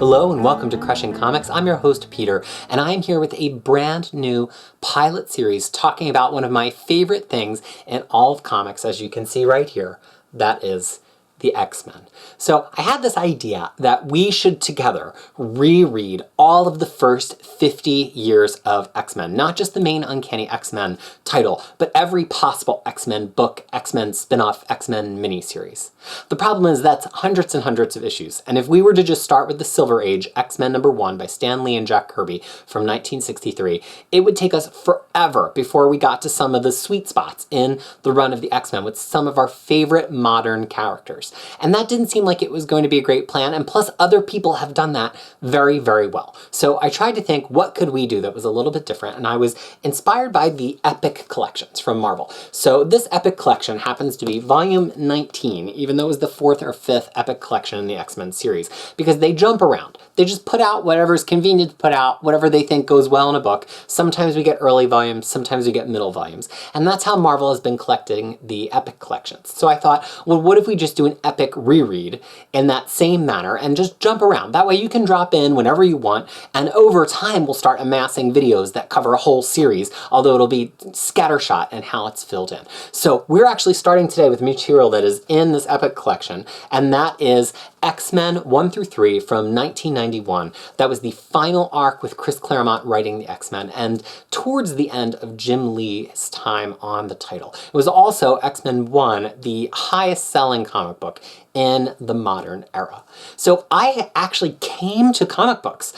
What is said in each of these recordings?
Hello and welcome to Crushing Comics. I'm your host Peter, and I'm here with a brand new pilot series talking about one of my favorite things in all of comics, as you can see right here. That is the X-Men. So I had this idea that we should together reread all of the first 50 years of X-Men, not just the main Uncanny X-Men title, but every possible X-Men book, X-Men spin-off, X-Men miniseries. The problem is that's hundreds and hundreds of issues, and if we were to just start with the Silver Age, X-Men #1 by Stan Lee and Jack Kirby from 1963, it would take us forever before we got to some of the sweet spots in the run of the X-Men with some of our favorite modern characters. And that didn't seem like it was going to be a great plan, and plus other people have done that very, very well. So I tried to think, what could we do that was a little bit different, and I was inspired by the Epic collections from Marvel. So this Epic collection happens to be volume 19, even though it was the 4th or 5th Epic collection in the X-Men series, because they jump around. They just put out whatever's convenient to put out, whatever they think goes well in a book. Sometimes we get early volumes, sometimes we get middle volumes. And that's how Marvel has been collecting the Epic collections. So I thought, well, what if we just do an Epic reread in that same manner and just jump around? That way you can drop in whenever you want, and over time we'll start amassing videos that cover a whole series, although it'll be scattershot in how it's filled in. So we're actually starting today with material that is in this Epic collection, and that is X-Men 1 through 3 from 1991. That was the final arc with Chris Claremont writing the X-Men, and towards the end of Jim Lee's time on the title. It was also X-Men 1, the highest selling comic book in the modern era. So I actually came to comic books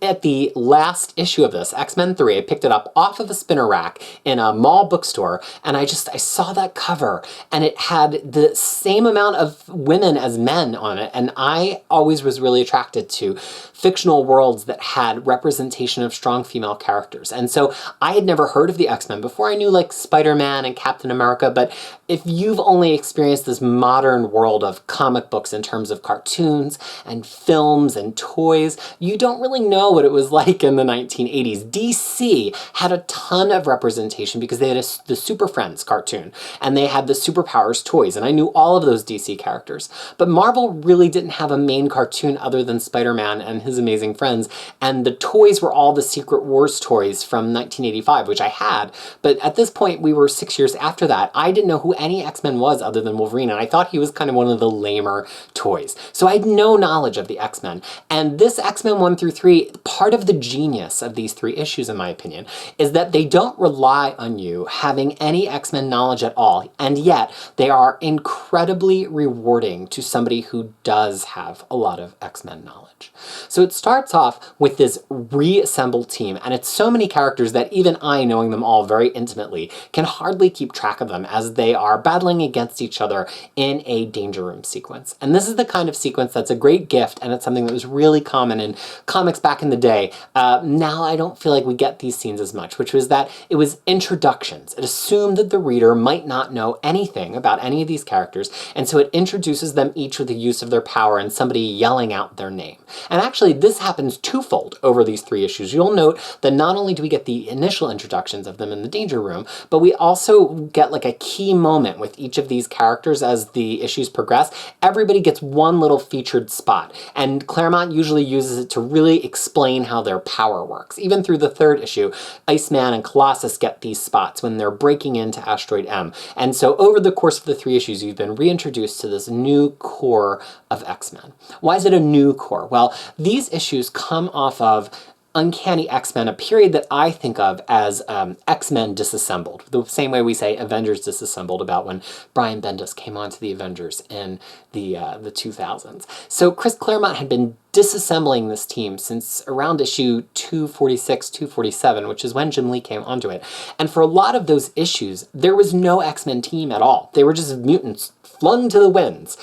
at the last issue of this, X-Men 3. I picked it up off of a spinner rack in a mall bookstore, and I saw that cover, and it had the same amount of women as men on it, and I always was really attracted to fictional worlds that had representation of strong female characters. And so I had never heard of the X-Men before. I knew like Spider-Man and Captain America, but if you've only experienced this modern world of comic books in terms of cartoons and films and toys, you don't really know what it was like in the 1980s. DC had a ton of representation because they had the Super Friends cartoon, and they had the Superpowers toys, and I knew all of those DC characters. But Marvel really didn't have a main cartoon other than Spider-Man and his amazing friends, and the toys were all the Secret Wars toys from 1985, which I had, but at this point we were 6 years after that. I didn't know who any X-Men was other than Wolverine, and I thought he was kind of one of the lamer toys. So I had no knowledge of the X-Men, and this X-Men 1 through 3, part of the genius of these 3 issues, in my opinion, is that they don't rely on you having any X-Men knowledge at all, and yet they are incredibly rewarding to somebody who does have a lot of X-Men knowledge. So it starts off with this reassembled team, and it's so many characters that even I, knowing them all very intimately, can hardly keep track of them as they are battling against each other in a Danger Room sequence. And this is the kind of sequence that's a great gift, and it's something that was really common in comics back in the day. Now I don't feel like we get these scenes as much, which was that it was introductions. It assumed that the reader might not know anything about any of these characters, and so it introduces them each with the use of their power and somebody yelling out their name. And actually this happens twofold over these 3 issues. You'll note that not only do we get the initial introductions of them in the Danger Room, but we also get like a key moment with each of these characters as the issues progress. Everybody gets one little featured spot, and Claremont usually uses it to really explain how their power works. Even through the 3rd issue, Iceman and Colossus get these spots when they're breaking into Asteroid M. And so over the course of the 3 issues, you've been reintroduced to this new core of X-Men. Why is it a new core? Well, these issues come off of Uncanny X-Men, a period that I think of as X-Men disassembled, the same way we say Avengers disassembled about when Brian Bendis came onto the Avengers in the 2000s. So Chris Claremont had been disassembling this team since around issue 246, 247, which is when Jim Lee came onto it. And for a lot of those issues, there was no X-Men team at all. They were just mutants flung to the winds.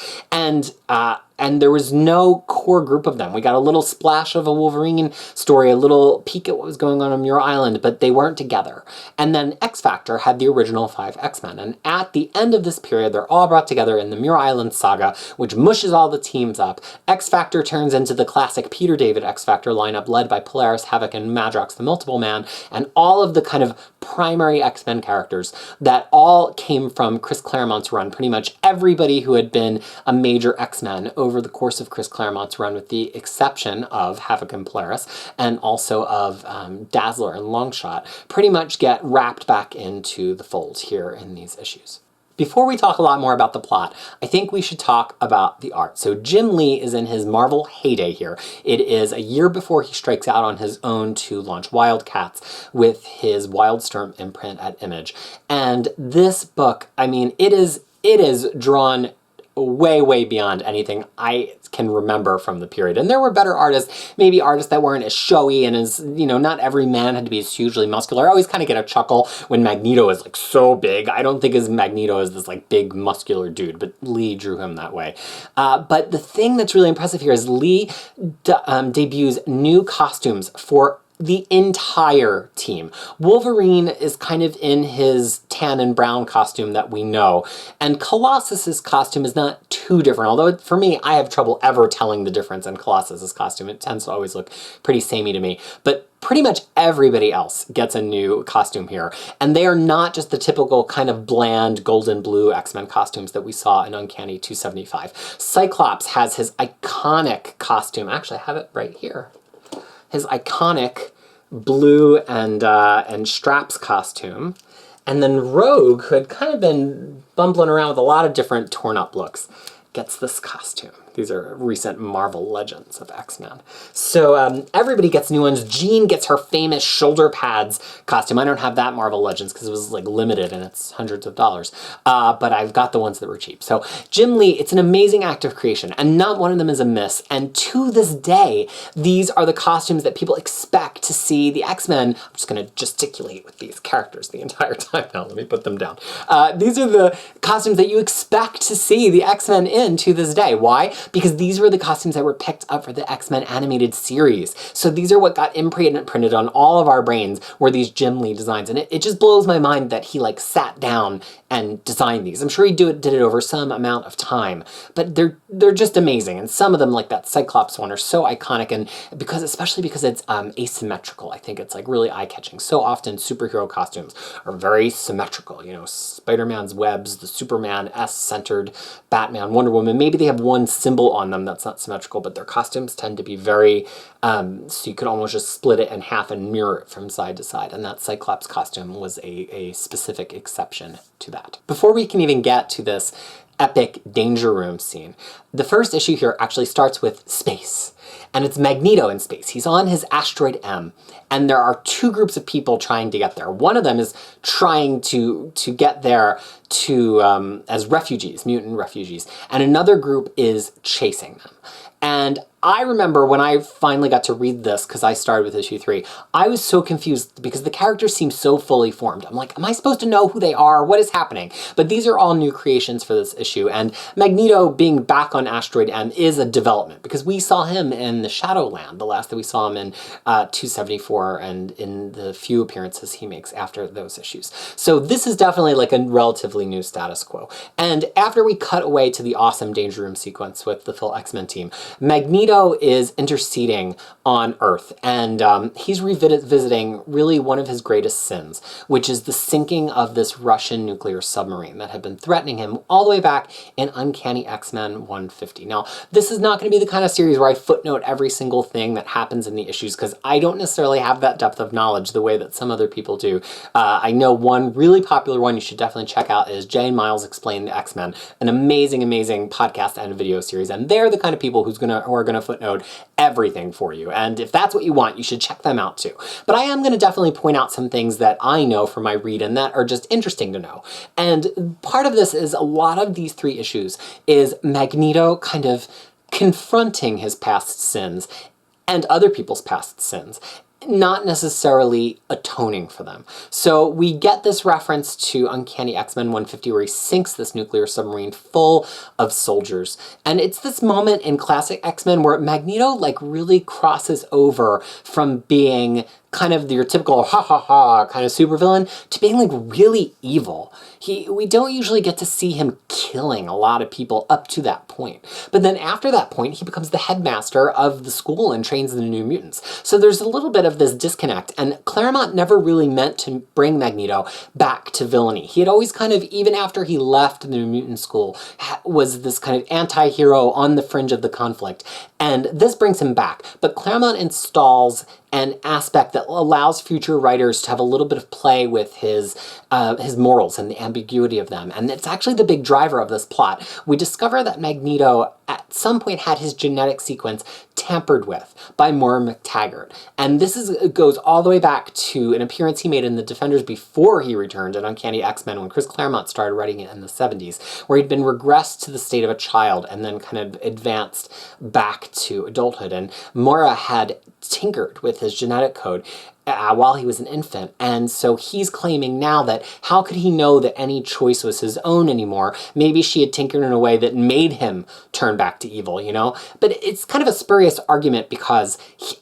And there was no core group of them. We got a little splash of a Wolverine story, a little peek at what was going on Muir Island, but they weren't together. And then X-Factor had the original 5 X-Men. And at the end of this period, they're all brought together in the Muir Island saga, which mushes all the teams up. X-Factor turns into the the classic Peter David X-Factor lineup led by Polaris, Havoc, and Madrox the Multiple Man, and all of the kind of primary X-Men characters that all came from Chris Claremont's run. Pretty much everybody who had been a major X-Men over the course of Chris Claremont's run, with the exception of Havoc and Polaris, and also of Dazzler and Longshot, pretty much get wrapped back into the fold here in these issues. Before we talk a lot more about the plot, I think we should talk about the art. So Jim Lee is in his Marvel heyday here. It is a year before he strikes out on his own to launch Wildcats with his Wildstorm imprint at Image. And this book, I mean, it is drawn way, way beyond anything I can remember from the period. And there were better artists, maybe artists that weren't as showy and as, you know, not every man had to be as hugely muscular. I always kind of get a chuckle when Magneto is like so big. I don't think his Magneto is this like big muscular dude, but Lee drew him that way. But the thing that's really impressive here is Lee debuts new costumes for the entire team. Wolverine is kind of in his tan and brown costume that we know, and Colossus's costume is not too different, although for me, I have trouble ever telling the difference in Colossus's costume. It tends to always look pretty samey to me, but pretty much everybody else gets a new costume here, and they are not just the typical kind of bland golden blue X-Men costumes that we saw in Uncanny 275. Cyclops has his iconic costume. Actually, I have it right here. His iconic blue and straps costume. And then Rogue, who had kind of been bumbling around with a lot of different torn up looks, gets this costume. These are recent Marvel Legends of X-Men. So everybody gets new ones. Jean gets her famous shoulder pads costume. I don't have that Marvel Legends because it was like limited and it's hundreds of dollars. But I've got the ones that were cheap. So Jim Lee, it's an amazing act of creation, and not one of them is a miss. And to this day, these are the costumes that people expect to see the X-Men. I'm just going to gesticulate with these characters the entire time now. Let me put them down. These are the costumes that you expect to see the X-Men in to this day. Why? Because these were the costumes that were picked up for the X-Men animated series. So these are what got imprinted on all of our brains, were these Jim Lee designs. And it just blows my mind that he like sat down and designed these. I'm sure he did it over some amount of time, but they're just amazing. And some of them, like that Cyclops one, are so iconic, and especially because it's asymmetrical. I think it's like really eye-catching. So often superhero costumes are very symmetrical. You know, Spider-Man's webs, the Superman S-centered Batman, Wonder Woman, maybe they have one symbol on them that's not symmetrical, but their costumes tend to be very, so you could almost just split it in half and mirror it from side to side. And that Cyclops costume was a specific exception to that. Before we can even get to this epic Danger Room scene, the first issue here actually starts with space. And it's Magneto in space. He's on his asteroid M, and there are two groups of people trying to get there. One of them is trying to get there as refugees, mutant refugees, and another group is chasing them. And I remember when I finally got to read this, because I started with issue 3, I was so confused because the characters seem so fully formed. I'm like, am I supposed to know who they are? What is happening? But these are all new creations for this issue, and Magneto being back on Asteroid M is a development, because we saw him in the Shadowland, the last that we saw him in 274, and in the few appearances he makes after those issues. So this is definitely like a relatively new status quo. And after we cut away to the awesome Danger Room sequence with the full X-Men team, Magneto is interceding on Earth, and he's revisiting really one of his greatest sins, which is the sinking of this Russian nuclear submarine that had been threatening him all the way back in Uncanny X-Men 150. Now, this is not going to be the kind of series where I footnote every single thing that happens in the issues, because I don't necessarily have that depth of knowledge the way that some other people do. I know one really popular one you should definitely check out is Jay and Miles Explain the X-Men, an amazing, amazing podcast and video series, and they're the kind of people who are gonna footnote everything for you. And if that's what you want, you should check them out too. But I am going to definitely point out some things that I know from my read and that are just interesting to know. And part of this is a lot of these 3 issues is Magneto kind of confronting his past sins and other people's past sins, not necessarily atoning for them. So we get this reference to Uncanny X-Men 150 where he sinks this nuclear submarine full of soldiers. And it's this moment in classic X-Men where Magneto like really crosses over from being kind of your typical ha ha ha kind of supervillain to being like really evil. We don't usually get to see him killing a lot of people up to that point. But then after that point, he becomes the headmaster of the school and trains the New Mutants. So there's a little bit of this disconnect, and Claremont never really meant to bring Magneto back to villainy. He had always kind of, even after he left the New Mutant School, was this kind of anti-hero on the fringe of the conflict. And this brings him back. But Claremont installs an aspect that allows future writers to have a little bit of play with his morals and the ambiguity of them. And it's actually the big driver of this plot. We discover that Magneto at some point had his genetic sequence tampered with by Moira McTaggart. And this goes all the way back to an appearance he made in The Defenders before he returned in Uncanny X-Men when Chris Claremont started writing it in the 70s, where he'd been regressed to the state of a child and then kind of advanced back to adulthood. And Moira had tinkered with his genetic code while he was an infant. And so he's claiming now that how could he know that any choice was his own anymore? Maybe she had tinkered in a way that made him turn back to evil, you know? But it's kind of a spurious argument because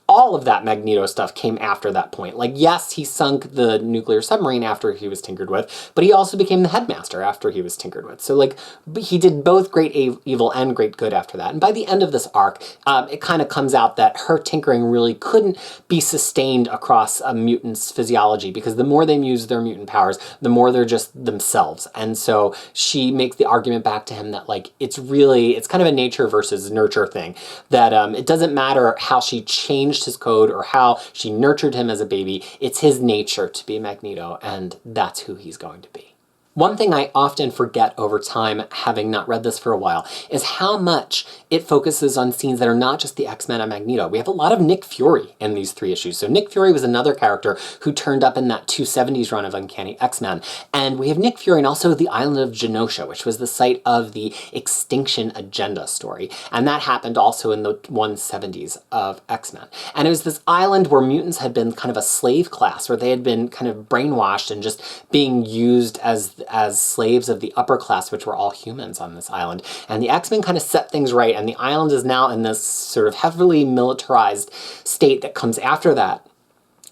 all of that Magneto stuff came after that point. Like, yes, he sunk the nuclear submarine after he was tinkered with, but he also became the headmaster after he was tinkered with. So, like, he did both great evil and great good after that. And by the end of this arc, it kind of comes out that her tinkering really couldn't be sustained across a mutant's physiology, because the more they use their mutant powers, the more they're just themselves. And so she makes the argument back to him that, like, it's kind of a nature versus nurture thing, that it doesn't matter how she changed his code or how she nurtured him as a baby, it's his nature to be Magneto, and that's who he's going to be. One thing I often forget over time, having not read this for a while, is how much it focuses on scenes that are not just the X-Men and Magneto. We have a lot of Nick Fury in these 3 issues. So Nick Fury was another character who turned up in that 270s run of Uncanny X-Men. And we have Nick Fury and also the island of Genosha, which was the site of the Extinction Agenda story. And that happened also in the 170s of X-Men. And it was this island where mutants had been kind of a slave class, where they had been kind of brainwashed and just being used as slaves of the upper class, which were all humans on this island. And the X-Men kind of set things right, and the island is now in this sort of heavily militarized state that comes after that.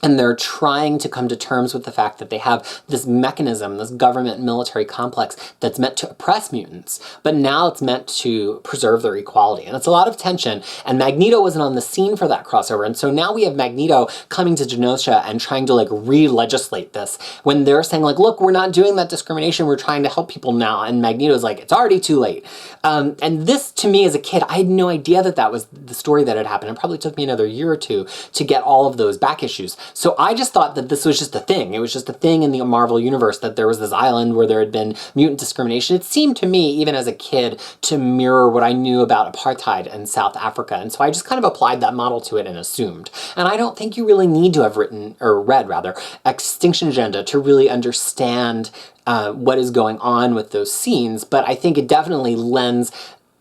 And they're trying to come to terms with the fact that they have this mechanism, this government military complex that's meant to oppress mutants, but now it's meant to preserve their equality. And it's a lot of tension, and Magneto wasn't on the scene for that crossover. And so now we have Magneto coming to Genosha and trying to, like, re-legislate this, when they're saying, like, look, we're not doing that discrimination, we're trying to help people now. And Magneto's like, it's already too late. And this, to me as a kid, I had no idea that that was the story that had happened. It probably took me another year or two to get all of those back issues. So I just thought that this was just a thing. It was just a thing in the Marvel universe that there was this island where there had been mutant discrimination. It seemed to me, even as a kid, to mirror what I knew about apartheid in South Africa. And so I just kind of applied that model to it and assumed. And I don't think you really need to have read Extinction Agenda to really understand what is going on with those scenes. But I think it definitely lends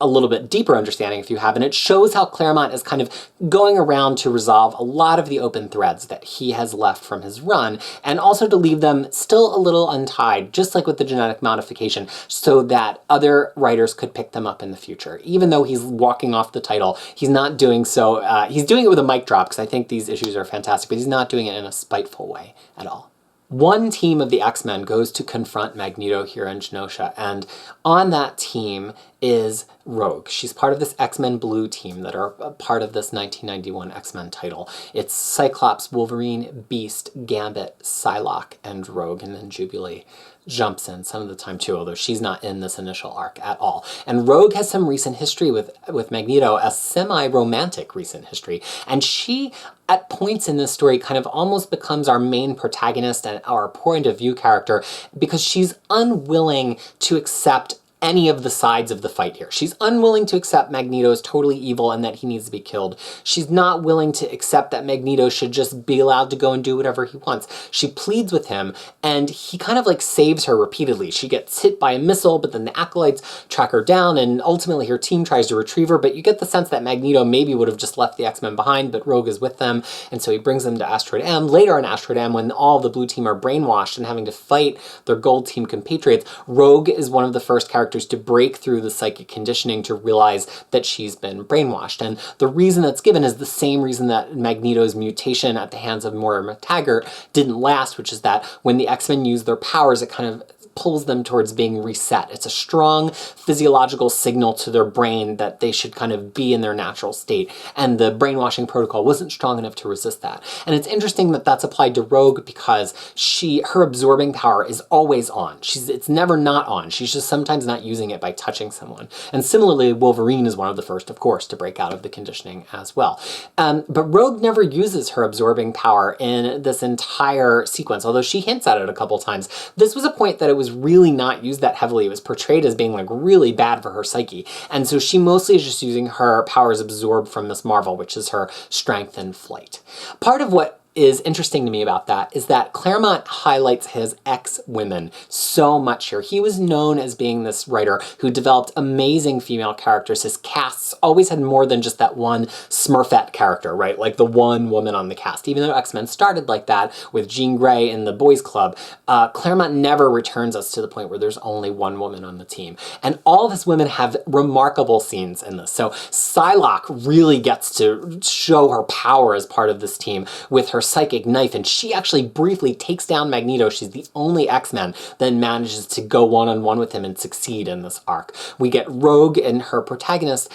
a little bit deeper understanding if you have, and it shows how Claremont is kind of going around to resolve a lot of the open threads that he has left from his run, and also to leave them still a little untied, just like with the genetic modification, so that other writers could pick them up in the future. Even though he's walking off the title, he's not doing so, he's doing it with a mic drop, because I think these issues are fantastic, but he's not doing it in a spiteful way at all. One team of the X-Men goes to confront Magneto here in Genosha, and on that team is Rogue. She's part of this X-Men Blue team that are a part of this 1991 X-Men title. It's Cyclops, Wolverine, Beast, Gambit, Psylocke, and Rogue, and then Jubilee jumps in some of the time too, although she's not in this initial arc at all. And Rogue has some recent history with Magneto, a semi-romantic recent history, and she, at points in this story, kind of almost becomes our main protagonist and our point of view character, because she's unwilling to accept any of the sides of the fight here. She's unwilling to accept Magneto is totally evil and that he needs to be killed. She's not willing to accept that Magneto should just be allowed to go and do whatever he wants. She pleads with him, and he kind of like saves her repeatedly. She gets hit by a missile, but then the Acolytes track her down, and ultimately her team tries to retrieve her, but you get the sense that Magneto maybe would have just left the X-Men behind, but Rogue is with them, and so he brings them to Asteroid M. Later on Asteroid M, when all the Blue team are brainwashed and having to fight their Gold team compatriots, Rogue is one of the first characters characters to break through the psychic conditioning to realize that she's been brainwashed. And the reason that's given is the same reason that Magneto's mutation at the hands of Moira McTaggart didn't last, which is that when the X-Men use their powers, it kind of pulls them towards being reset. It's a strong physiological signal to their brain that they should kind of be in their natural state. And the brainwashing protocol wasn't strong enough to resist that. And it's interesting that that's applied to Rogue because her absorbing power is always on. It's never not on. She's just sometimes not using it by touching someone. And similarly, Wolverine is one of the first, of course, to break out of the conditioning as well. But Rogue never uses her absorbing power in this entire sequence, although she hints at it a couple times. This was a point that it was really not used that heavily. It was portrayed as being like really bad for her psyche. And so she mostly is just using her powers absorbed from Miss Marvel, which is her strength and flight. Part of what is interesting to me about that is that Claremont highlights his ex-women so much here. He was known as being this writer who developed amazing female characters. His casts always had more than just that one Smurfette character, right? Like the one woman on the cast. Even though X-Men started like that with Jean Grey in the Boys Club, Claremont never returns us to the point where there's only one woman on the team. And all of his women have remarkable scenes in this. So Psylocke really gets to show her power as part of this team with her psychic knife, and she actually briefly takes down Magneto. She's the only X-Men that manages to go one-on-one with him and succeed in this arc. We get Rogue in her protagonist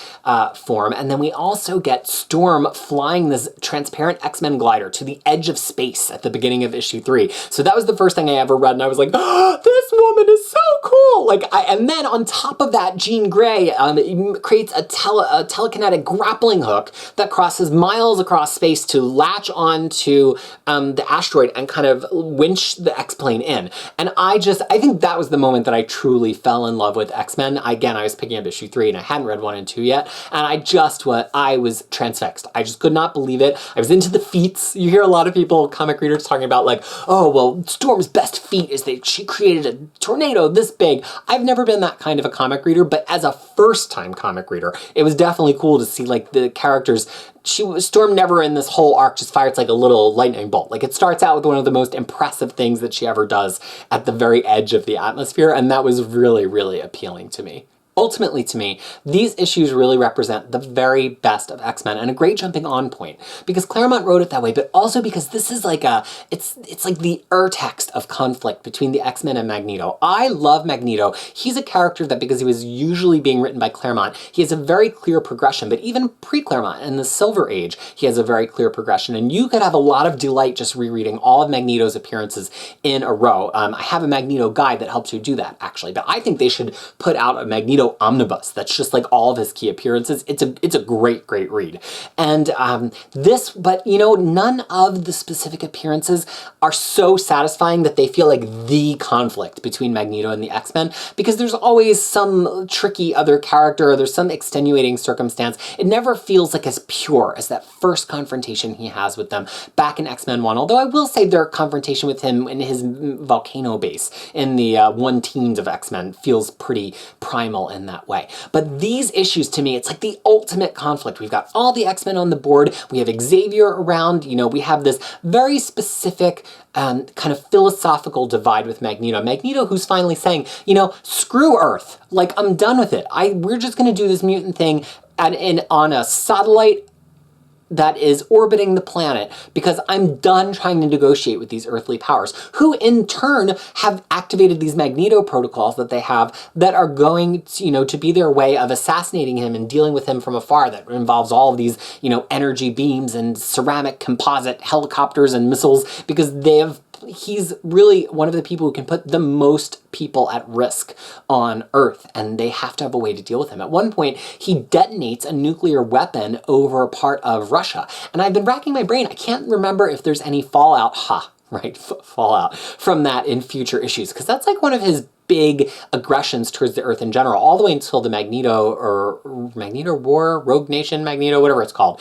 form, and then we also get Storm flying this transparent X-Men glider to the edge of space at the beginning of issue 3. So that was the first thing I ever read, and I was like, oh, this woman is so cool! And then on top of that, Jean Grey creates a telekinetic grappling hook that crosses miles across space to latch on to the asteroid and kind of winch the X-Plane in. And I think that was the moment that I truly fell in love with X-Men. Again, I was picking up issue 3 and I hadn't read 1 and 2 yet, and I was transfixed. I just could not believe it. I was into the feats. You hear a lot of people, comic readers, talking about like, oh, well, Storm's best feat is that she created a tornado this big. I've never been that kind of a comic reader, but as a first-time comic reader, it was definitely cool to see like the characters. Storm never in this whole arc just fires like a little lightning bolt. Like it starts out with one of the most impressive things that she ever does at the very edge of the atmosphere, and that was really, really appealing to me. Ultimately, to me, these issues really represent the very best of X-Men and a great jumping on point, because Claremont wrote it that way, but also because this is like it's like the urtext of conflict between the X-Men and Magneto. I love Magneto. He's a character that, because he was usually being written by Claremont, he has a very clear progression, but even pre-Claremont in the Silver Age, he has a very clear progression, and you could have a lot of delight just rereading all of Magneto's appearances in a row. I have a Magneto guide that helps you do that, actually, but I think they should put out a Magneto omnibus that's just like all of his key appearances. It's a great read. And but you know, none of the specific appearances are so satisfying that they feel like the conflict between Magneto and the X-Men, because there's always some tricky other character, or there's some extenuating circumstance. It never feels like as pure as that first confrontation he has with them back in X-Men 1, although I will say their confrontation with him in his volcano base in the 1-teens of X-Men feels pretty primal in that way. But these issues, to me, it's like the ultimate conflict. We've got all the X-Men on the board, we have Xavier around, you know, we have this very specific kind of philosophical divide with Magneto. Magneto who's finally saying, you know, screw Earth, like I'm done with it. We're just gonna do this mutant thing on a satellite that is orbiting the planet, because I'm done trying to negotiate with these earthly powers, who in turn have activated these Magneto protocols that they have that are going to, you know, to be their way of assassinating him and dealing with him from afar, that involves all of these, you know, energy beams and ceramic composite helicopters and missiles, because he's really one of the people who can put the most people at risk on Earth, and they have to have a way to deal with him. At one point, he detonates a nuclear weapon over part of Russia, and I've been racking my brain. I can't remember if there's any fallout, fallout from that in future issues, because that's like one of his big aggressions towards the Earth in general, all the way until the Magneto War, Rogue Nation Magneto, whatever it's called,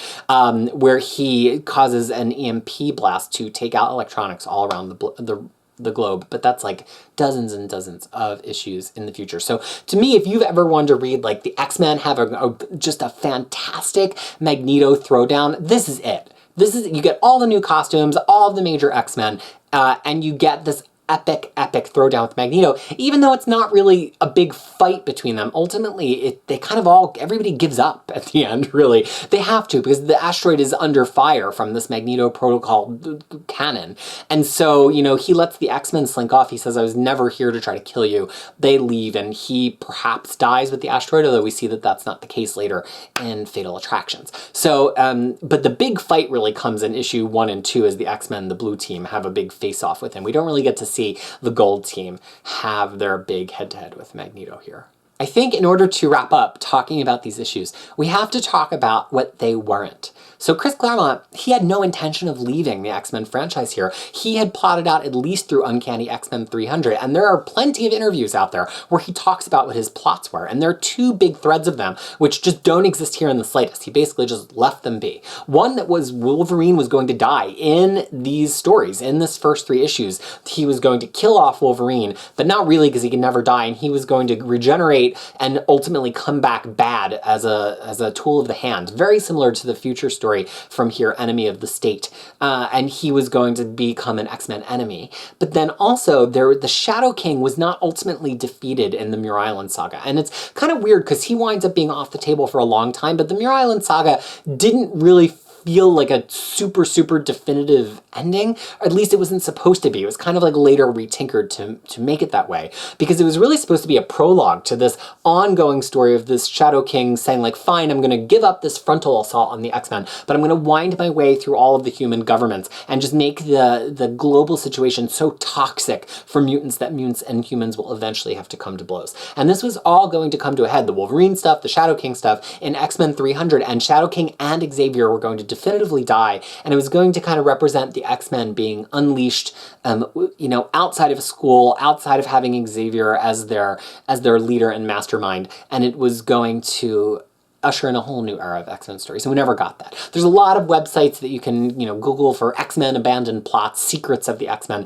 where he causes an EMP blast to take out electronics all around the globe. But that's like dozens and dozens of issues in the future. So to me, if you've ever wanted to read like the X-Men have just a fantastic Magneto throwdown, this is it. You get all the new costumes, all of the major X-Men, and you get this epic throwdown with Magneto, even though it's not really a big fight between them. Ultimately, they kind of everybody gives up at the end, really. They have to, because the asteroid is under fire from this Magneto protocol cannon. And so, he lets the X-Men slink off. He says, I was never here to try to kill you. They leave, and he perhaps dies with the asteroid, although we see that that's not the case later in Fatal Attractions. So, but the big fight really comes in issue 1 and 2 as the X-Men, the blue team, have a big face-off with him. We don't really get to see the gold team have their big head-to-head with Magneto here. I think in order to wrap up talking about these issues, we have to talk about what they weren't. So Chris Claremont, he had no intention of leaving the X-Men franchise here. He had plotted out at least through Uncanny X-Men 300, and there are plenty of interviews out there where he talks about what his plots were, and there are 2 big threads of them which just don't exist here in the slightest. He basically just left them be. One that was Wolverine was going to die in these stories. In this first 3 issues, he was going to kill off Wolverine, but not really, because he could never die, and he was going to regenerate and ultimately come back bad as a tool of the hand, very similar to the future story from here, Enemy of the State, and he was going to become an X-Men enemy. But then also, the Shadow King was not ultimately defeated in the Muir Island saga, and it's kind of weird because he winds up being off the table for a long time, but the Muir Island saga didn't really feel like a super definitive ending, or at least it wasn't supposed to be. It was kind of like later retinkered to make it that way, because it was really supposed to be a prologue to this ongoing story of this Shadow King saying, like, fine, I'm going to give up this frontal assault on the X-Men, but I'm going to wind my way through all of the human governments and just make the global situation so toxic for mutants that mutants and humans will eventually have to come to blows. And this was all going to come to a head. The Wolverine stuff, the Shadow King stuff in X-Men 300, and Shadow King and Xavier were going to definitively die, and it was going to kind of represent the X-Men being unleashed, outside of school, outside of having Xavier as their leader and mastermind, and it was going to usher in a whole new era of X-Men stories, and we never got that. There's a lot of websites that you can, Google for X-Men abandoned plots, secrets of the X-Men.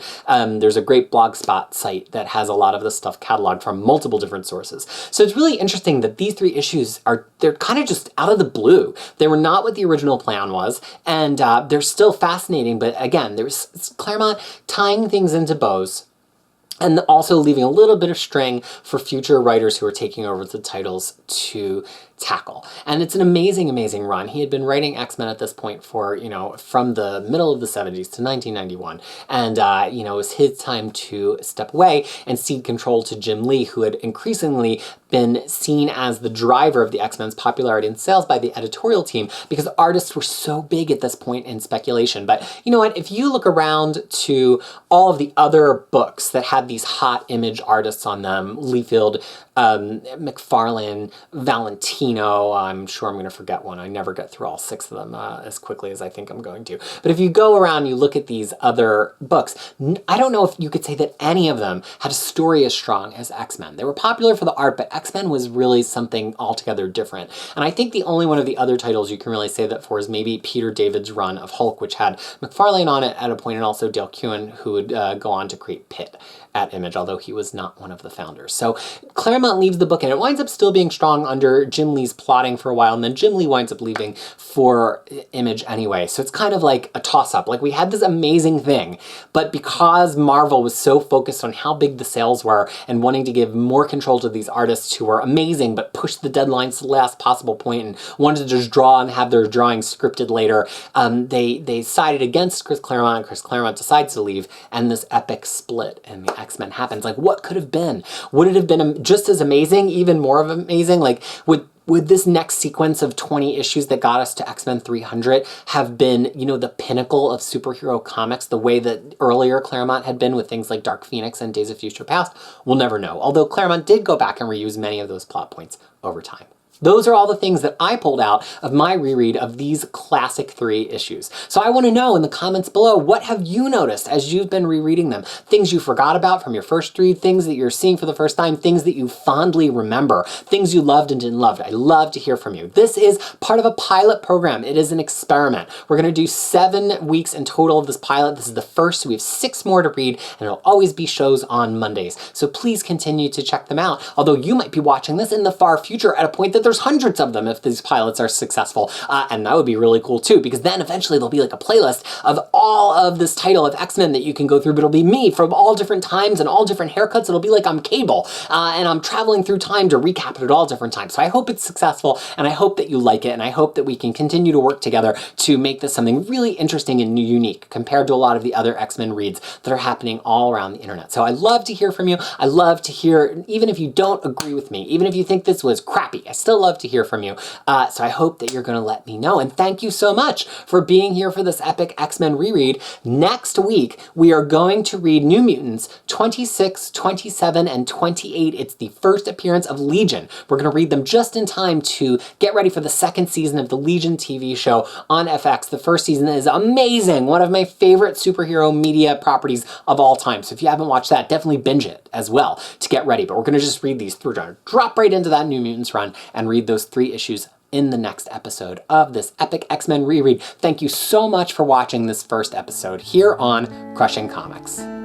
There's a great Blogspot site that has a lot of this stuff cataloged from multiple different sources. So it's really interesting that these 3 issues they're kind of just out of the blue. They were not what the original plan was, and they're still fascinating, but again, it's Claremont tying things into bows, and also leaving a little bit of string for future writers who are taking over the titles to tackle. And it's an amazing run. He had been writing X-Men at this point for, from the middle of the 70s to 1991. And, it was his time to step away and cede control to Jim Lee, who had increasingly been seen as the driver of the X-Men's popularity and sales by the editorial team, because artists were so big at this point in speculation. But you know what? If you look around to all of the other books that had these hot image artists on them, Liefeld, McFarlane, Valentino, I'm sure I'm going to forget one. I never get through all 6 of them as quickly as I think I'm going to. But if you go around and you look at these other books, I don't know if you could say that any of them had a story as strong as X-Men. They were popular for the art, but X-Men was really something altogether different. And I think the only one of the other titles you can really say that for is maybe Peter David's run of Hulk, which had McFarlane on it at a point, and also Dale Keown, who would go on to create Pitt at Image, although he was not one of the founders. So Claremont leaves the book, and it winds up still being strong under Jim Lee's plotting for a while, and then Jim Lee winds up leaving for Image anyway. So it's kind of like a toss-up. Like, we had this amazing thing, but because Marvel was so focused on how big the sales were and wanting to give more control to these artists who were amazing but pushed the deadlines to the last possible point and wanted to just draw and have their drawings scripted later, they sided against Chris Claremont. Chris Claremont decides to leave, and this epic split in the X-Men happens. Like, what could have been? Would it have been just as amazing, even more of amazing? Like, would this next sequence of 20 issues that got us to X-Men 300 have been, the pinnacle of superhero comics, the way that earlier Claremont had been with things like Dark Phoenix and Days of Future Past? We'll never know. Although Claremont did go back and reuse many of those plot points over time. Those are all the things that I pulled out of my reread of these classic 3 issues. So I want to know in the comments below, what have you noticed as you've been rereading them? Things you forgot about from your first read, things that you're seeing for the first time, things that you fondly remember, things you loved and didn't love. I love to hear from you. This is part of a pilot program. It is an experiment. We're going to do 7 weeks in total of this pilot. This is the first, so we have 6 more to read, and it'll always be shows on Mondays. So please continue to check them out. Although you might be watching this in the far future at a point that there's hundreds of them if these pilots are successful. And that would be really cool too, because then eventually there'll be like a playlist of all of this title of X-Men that you can go through, but it'll be me from all different times and all different haircuts. It'll be like I'm Cable, and I'm traveling through time to recap it at all different times. So I hope it's successful, and I hope that you like it, and I hope that we can continue to work together to make this something really interesting and unique compared to a lot of the other X-Men reads that are happening all around the internet. So I love to hear from you. I love to hear, even if you don't agree with me, even if you think this was crappy, I still love to hear from you. So I hope that you're going to let me know. And thank you so much for being here for this epic X-Men reread. Next week, we are going to read New Mutants 26, 27, and 28. It's the first appearance of Legion. We're going to read them just in time to get ready for the second season of the Legion TV show on FX. The first season is amazing. One of my favorite superhero media properties of all time. So if you haven't watched that, definitely binge it as well to get ready. But we're going to just read these through. We're going to drop right into that New Mutants run and read those 3 issues in the next episode of this epic X-Men reread. Thank you so much for watching this first episode here on Crushing Comics.